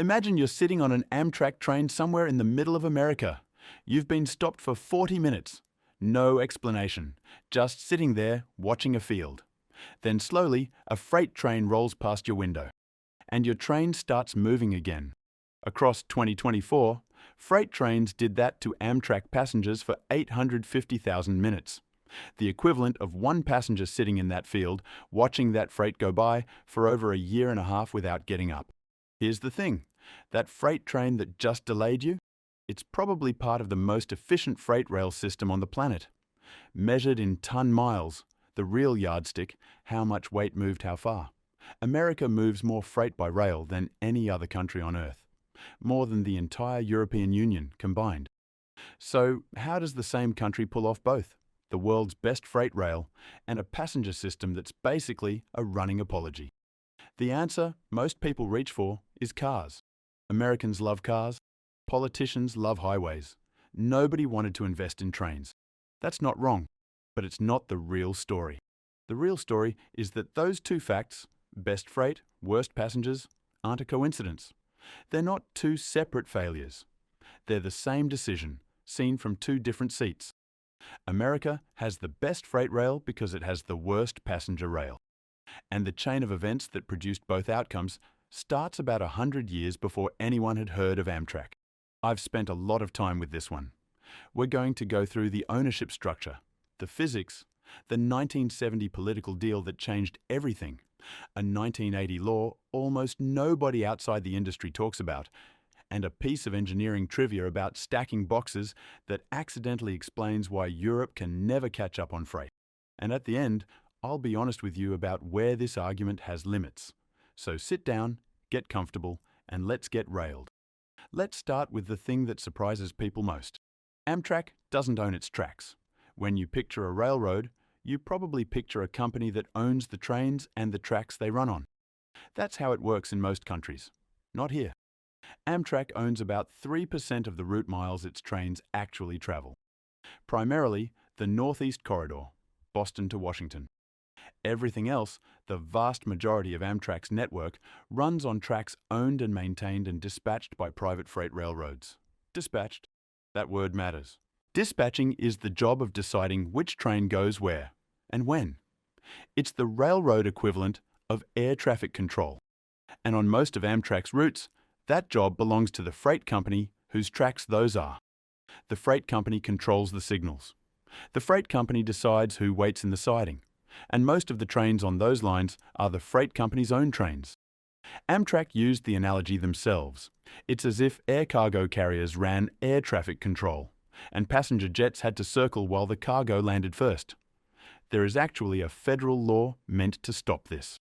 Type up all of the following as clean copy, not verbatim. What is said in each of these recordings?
Imagine you're sitting on an Amtrak train somewhere in the middle of America. You've been stopped for 40 minutes. No explanation, just sitting there watching a field. Then slowly, a freight train rolls past your window, and your train starts moving again. Across 2024, freight trains did that to Amtrak passengers for 850,000 minutes, the equivalent of one passenger sitting in that field, watching that freight go by for over a year and a half without getting up. Here's the thing, that freight train that just delayed you, it's probably part of the most efficient freight rail system on the planet. Measured in ton miles, the real yardstick, how much weight moved how far. America moves more freight by rail than any other country on Earth, more than the entire European Union combined. So how does the same country pull off both? The world's best freight rail and a passenger system that's basically a running apology. The answer most people reach for is cars. Americans love cars. Politicians love highways. Nobody wanted to invest in trains. That's not wrong, but it's not the real story. The real story is that those two facts, best freight, worst passengers, aren't a coincidence. They're not two separate failures. They're the same decision, seen from two different seats. America has the best freight rail because it has the worst passenger rail. And the chain of events that produced both outcomes starts about 100 years before anyone had heard of Amtrak. I've spent a lot of time with this one. We're going to go through the ownership structure, the physics, the 1970 political deal that changed everything, a 1980 law almost nobody outside the industry talks about, and a piece of engineering trivia about stacking boxes that accidentally explains why Europe can never catch up on freight. And at the end, I'll be honest with you about where this argument has limits. So sit down, get comfortable, and let's get railed. Let's start with the thing that surprises people most. Amtrak doesn't own its tracks. When you picture a railroad, you probably picture a company that owns the trains and the tracks they run on. That's how it works in most countries. Not here. Amtrak owns about 3% of the route miles its trains actually travel. Primarily, the Northeast Corridor, Boston to Washington. Everything else, the vast majority of Amtrak's network, runs on tracks owned and maintained and dispatched by private freight railroads. Dispatched. That word matters. Dispatching is the job of deciding which train goes where and when. It's the railroad equivalent of air traffic control. And on most of Amtrak's routes, that job belongs to the freight company whose tracks those are. The freight company controls the signals. The freight company decides who waits in the siding. And most of the trains on those lines are the freight company's own trains. Amtrak used the analogy themselves. It's as if air cargo carriers ran air traffic control, and passenger jets had to circle while the cargo landed first. There is actually a federal law meant to stop this.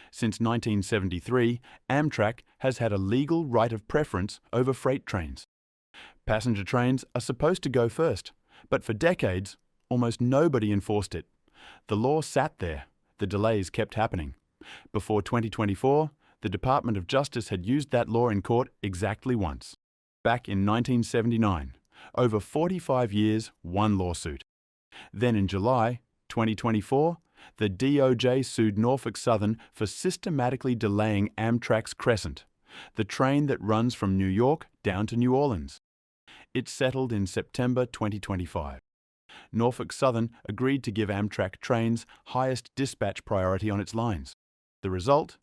Since 1973, Amtrak has had a legal right of preference over freight trains. Passenger trains are supposed to go first, but for decades, almost nobody enforced it. The law sat there. The delays kept happening. Before 2024, the Department of Justice had used that law in court exactly once. Back in 1979, over 45 years, one lawsuit. Then in July 2024, the DOJ sued Norfolk Southern for systematically delaying Amtrak's Crescent, the train that runs from New York down to New Orleans. It settled in September 2025. Norfolk Southern agreed to give Amtrak trains highest dispatch priority on its lines. The result?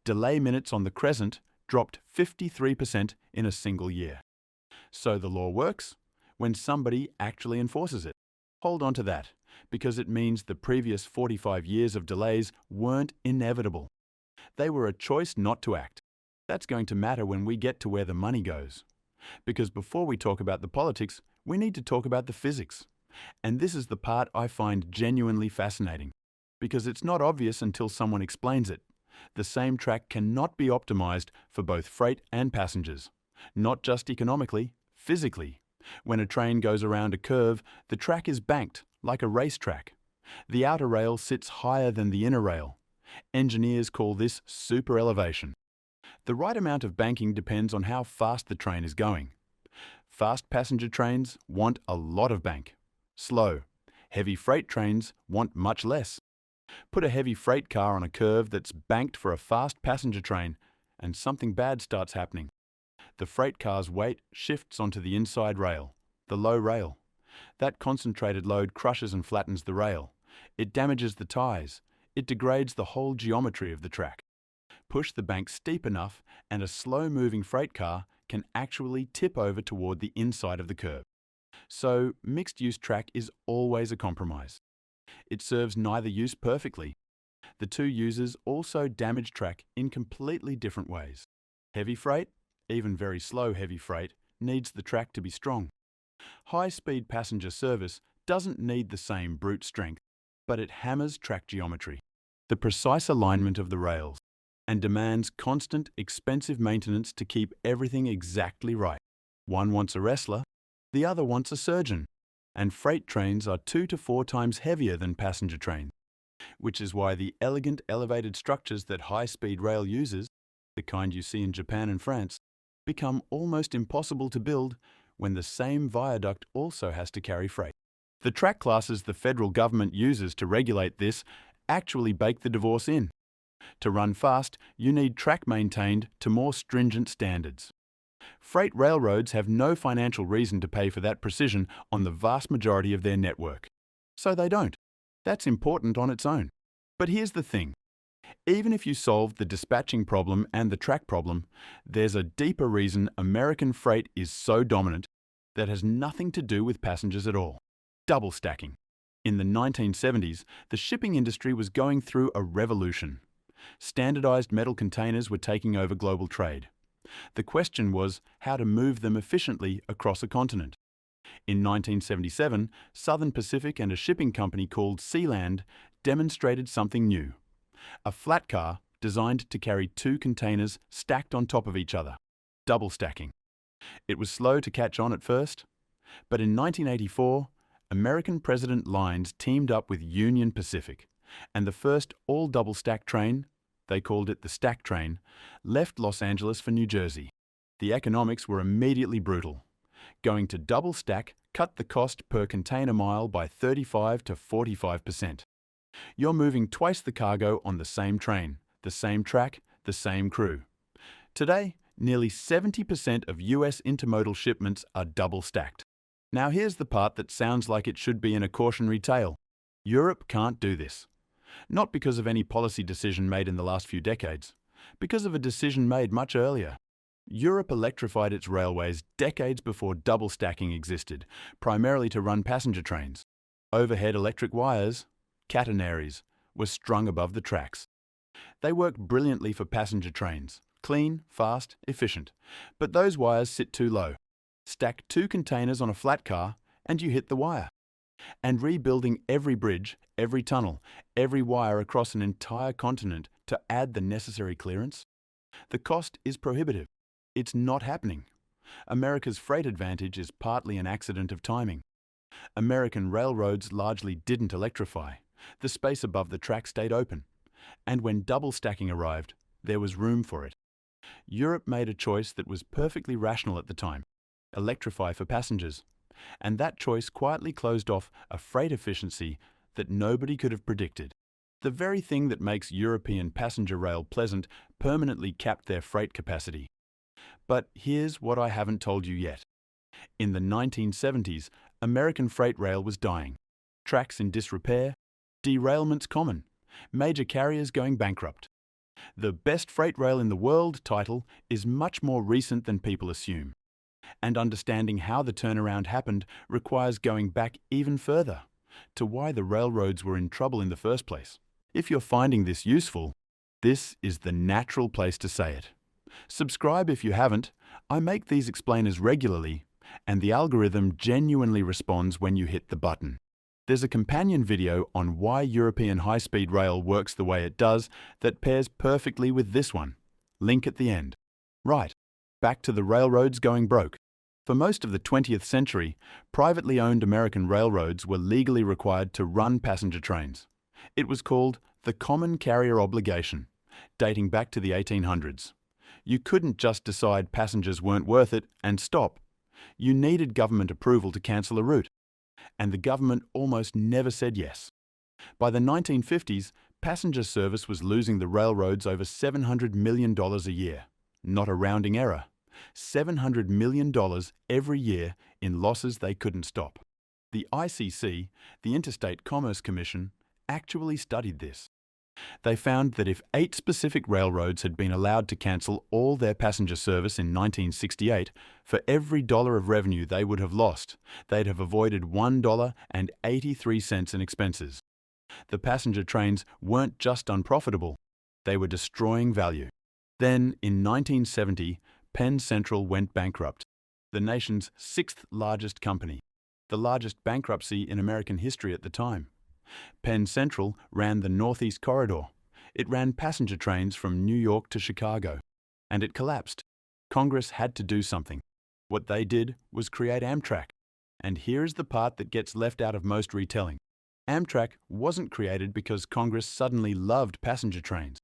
Delay minutes on the Crescent dropped 53% in a single year. So the law works when somebody actually enforces it. Hold on to that, because it means the previous 45 years of delays weren't inevitable. They were a choice not to act. That's going to matter when we get to where the money goes. Because before we talk about the politics, we need to talk about the physics. And this is the part I find genuinely fascinating, because it's not obvious until someone explains it. The same track cannot be optimized for both freight and passengers, not just economically, physically. When a train goes around a curve, the track is banked, like a racetrack. The outer rail sits higher than the inner rail. Engineers call this superelevation. The right amount of banking depends on how fast the train is going. Fast passenger trains want a lot of bank. Slow, heavy freight trains want much less. Put a heavy freight car on a curve that's banked for a fast passenger train, and something bad starts happening. The freight car's weight shifts onto the inside rail, the low rail. That concentrated load crushes and flattens the rail. It damages the ties. It degrades the whole geometry of the track. Push the bank steep enough and a slow-moving freight car can actually tip over toward the inside of the curb. So, mixed-use track is always a compromise. It serves neither use perfectly. The two uses also damage track in completely different ways. Heavy freight, even very slow heavy freight, needs the track to be strong. High-speed passenger service doesn't need the same brute strength, but it hammers track geometry, the precise alignment of the rails, and demands constant, expensive maintenance to keep everything exactly right. One wants a wrestler, the other wants a surgeon, and freight trains are 2 to 4 times heavier than passenger trains, which is why the elegant elevated structures that high-speed rail uses, the kind you see in Japan and France, become almost impossible to build when the same viaduct also has to carry freight. The track classes the federal government uses to regulate this actually bake the divorce in. To run fast, you need track maintained to more stringent standards. Freight railroads have no financial reason to pay for that precision on the vast majority of their network. So they don't. That's important on its own. But here's the thing. Even if you solve the dispatching problem and the track problem, there's a deeper reason American freight is so dominant that has nothing to do with passengers at all. Double stacking. In the 1970s, the shipping industry was going through a revolution. Standardized metal containers were taking over global trade. The question was how to move them efficiently across a continent. In 1977, Southern Pacific and a shipping company called Sealand demonstrated something new. A flat car designed to carry 2 containers stacked on top of each other. Double stacking. It was slow to catch on at first, but in 1984, American President Lines teamed up with Union Pacific, and the first all-double stack train, they called it the Stack Train, left Los Angeles for New Jersey. The economics were immediately brutal. Going to double stack cut the cost per container mile by 35 to 45%. You're moving twice the cargo on the same train, the same track, the same crew. Today, nearly 70% of US intermodal shipments are double stacked. Now here's the part that sounds like it should be in a cautionary tale. Europe can't do this. Not because of any policy decision made in the last few decades, because of a decision made much earlier. Europe electrified its railways decades before double stacking existed, primarily to run passenger trains. Overhead electric wires, catenaries, were strung above the tracks. They work brilliantly for passenger trains, clean, fast, efficient, but those wires sit too low. Stack 2 containers on a flat car and you hit the wire. And rebuilding every bridge, every tunnel, every wire across an entire continent to add the necessary clearance? The cost is prohibitive. It's not happening. America's freight advantage is partly an accident of timing. American railroads largely didn't electrify. The space above the track stayed open. And when double stacking arrived, there was room for it. Europe made a choice that was perfectly rational at the time. Electrify for passengers. And that choice quietly closed off a freight efficiency that nobody could have predicted. The very thing that makes European passenger rail pleasant permanently capped their freight capacity. But here's what I haven't told you yet. In the 1970s, American freight rail was dying. Tracks in disrepair, derailments common, major carriers going bankrupt. The Best Freight Rail in the World title is much more recent than people assume. And understanding how the turnaround happened requires going back even further, to why the railroads were in trouble in the first place. If you're finding this useful, this is the natural place to say it. Subscribe if you haven't. I make these explainers regularly, and the algorithm genuinely responds when you hit the button. There's a companion video on why European high-speed rail works the way it does that pairs perfectly with this one. Link at the end. Right, back to the railroads going broke. For most of the 20th century, privately owned American railroads were legally required to run passenger trains. It was called the Common Carrier Obligation, dating back to the 1800s. You couldn't just decide passengers weren't worth it and stop. You needed government approval to cancel a route. And the government almost never said yes. By the 1950s, passenger service was losing the railroads over $700 million a year. Not a rounding error. $700 million every year in losses they couldn't stop. The ICC, the Interstate Commerce Commission, actually studied this. They found that if 8 specific railroads had been allowed to cancel all their passenger service in 1968, for every dollar of revenue they would have lost, they'd have avoided $1.83 in expenses. The passenger trains weren't just unprofitable, they were destroying value. Then, in 1970, Penn Central went bankrupt, the nation's 6th largest company, the largest bankruptcy in American history at the time. Penn Central ran the Northeast Corridor. It ran passenger trains from New York to Chicago. And it collapsed. Congress had to do something. What they did was create Amtrak. And here's the part that gets left out of most retelling. Amtrak wasn't created because Congress suddenly loved passenger trains.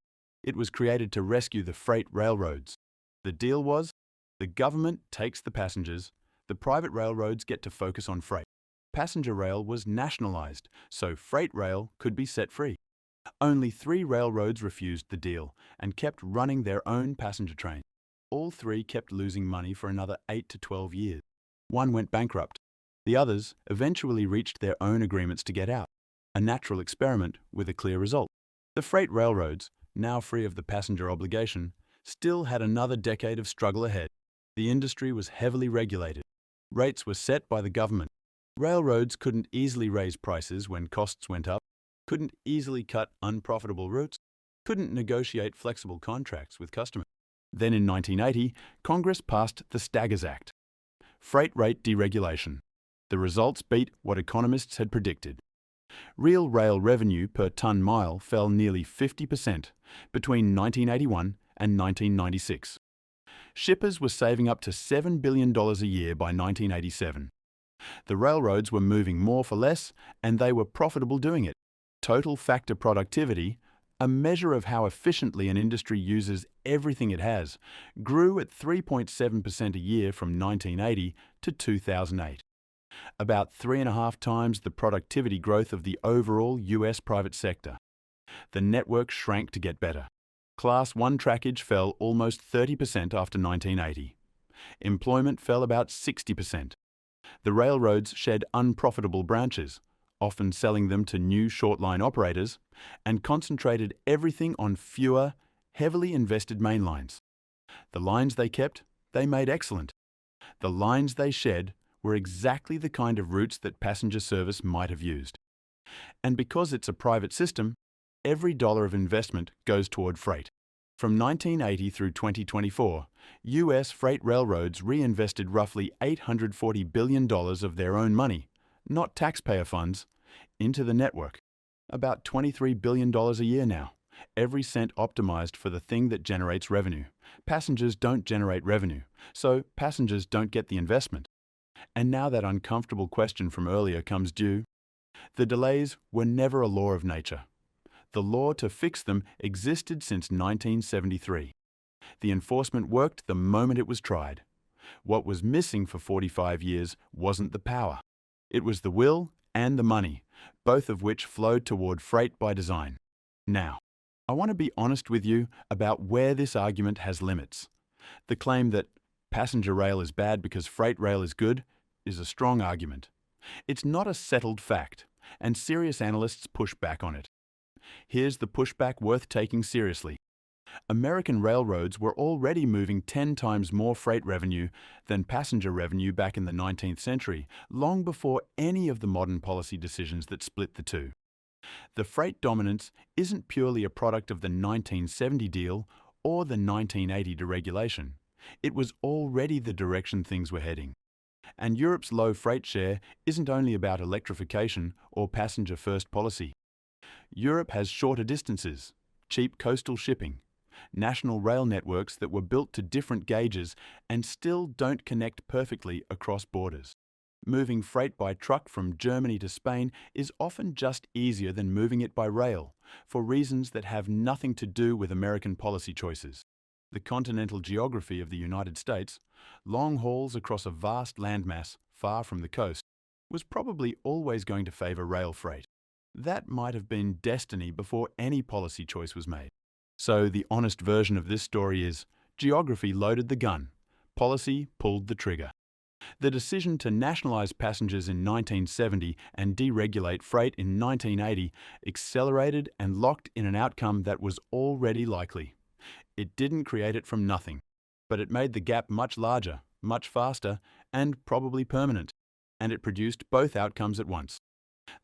It was created to rescue the freight railroads. The deal was, the government takes the passengers, the private railroads get to focus on freight. Passenger rail was nationalised, so freight rail could be set free. Only 3 railroads refused the deal and kept running their own passenger trains. All 3 kept losing money for another 8 to 12 years. One went bankrupt. The others eventually reached their own agreements to get out, a natural experiment with a clear result. The freight railroads, now free of the passenger obligation, still had another decade of struggle ahead. The industry was heavily regulated. Rates were set by the government. Railroads couldn't easily raise prices when costs went up, couldn't easily cut unprofitable routes, couldn't negotiate flexible contracts with customers. Then in 1980, Congress passed the Staggers Act. Freight rate deregulation. The results beat what economists had predicted. Real rail revenue per ton-mile fell nearly 50% between 1981 and 1996. Shippers were saving up to $7 billion a year by 1987. The railroads were moving more for less, and they were profitable doing it. Total factor productivity, a measure of how efficiently an industry uses everything it has, grew at 3.7% a year from 1980 to 2008. About 3.5 times the productivity growth of the overall US private sector. The network shrank to get better. Class 1 trackage fell almost 30% after 1980. Employment fell about 60%. The railroads shed unprofitable branches, often selling them to new short-line operators, and concentrated everything on fewer, heavily invested main lines. The lines they kept, they made excellent. The lines they shed were exactly the kind of routes that passenger service might have used. And because it's a private system, every dollar of investment goes toward freight. From 1980 through 2024, US freight railroads reinvested roughly $840 billion of their own money, not taxpayer funds, into the network. About $23 billion a year now, every cent optimized for the thing that generates revenue. Passengers don't generate revenue, so passengers don't get the investment. And now that uncomfortable question from earlier comes due. The delays were never a law of nature. The law to fix them existed since 1973. The enforcement worked the moment it was tried. What was missing for 45 years wasn't the power. It was the will and the money, both of which flowed toward freight by design. Now, I want to be honest with you about where this argument has limits. The claim that passenger rail is bad because freight rail is good is a strong argument. It's not a settled fact, and serious analysts push back on it. Here's the pushback worth taking seriously. American railroads were already moving 10 times more freight revenue than passenger revenue back in the 19th century, long before any of the modern policy decisions that split the two. The freight dominance isn't purely a product of the 1970 deal or the 1980 deregulation. It was already the direction things were heading. And Europe's low freight share isn't only about electrification or passenger-first policy. Europe has shorter distances, cheap coastal shipping, national rail networks that were built to different gauges and still don't connect perfectly across borders. Moving freight by truck from Germany to Spain is often just easier than moving it by rail, for reasons that have nothing to do with American policy choices. The continental geography of the United States, long hauls across a vast landmass far from the coast, was probably always going to favor rail freight. That might have been destiny before any policy choice was made. So the honest version of this story is, geography loaded the gun, policy pulled the trigger. The decision to nationalise passengers in 1970 and deregulate freight in 1980 accelerated and locked in an outcome that was already likely. It didn't create it from nothing, but it made the gap much larger, much faster, and probably permanent, and it produced both outcomes at once.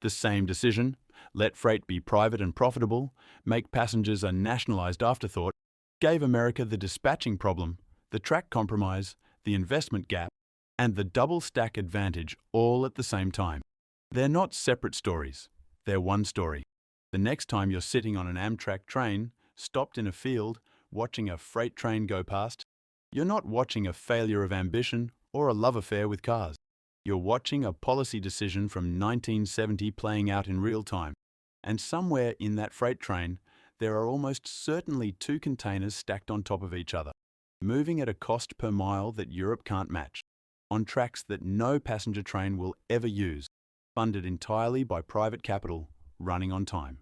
The same decision, let freight be private and profitable, make passengers a nationalised afterthought, gave America the dispatching problem, the track compromise, the investment gap, and the double stack advantage all at the same time. They're not separate stories, they're one story. The next time you're sitting on an Amtrak train, stopped in a field, watching a freight train go past, you're not watching a failure of ambition or a love affair with cars. You're watching a policy decision from 1970 playing out in real time. And somewhere in that freight train, there are almost certainly two containers stacked on top of each other, moving at a cost per mile that Europe can't match, on tracks that no passenger train will ever use, funded entirely by private capital, running on time.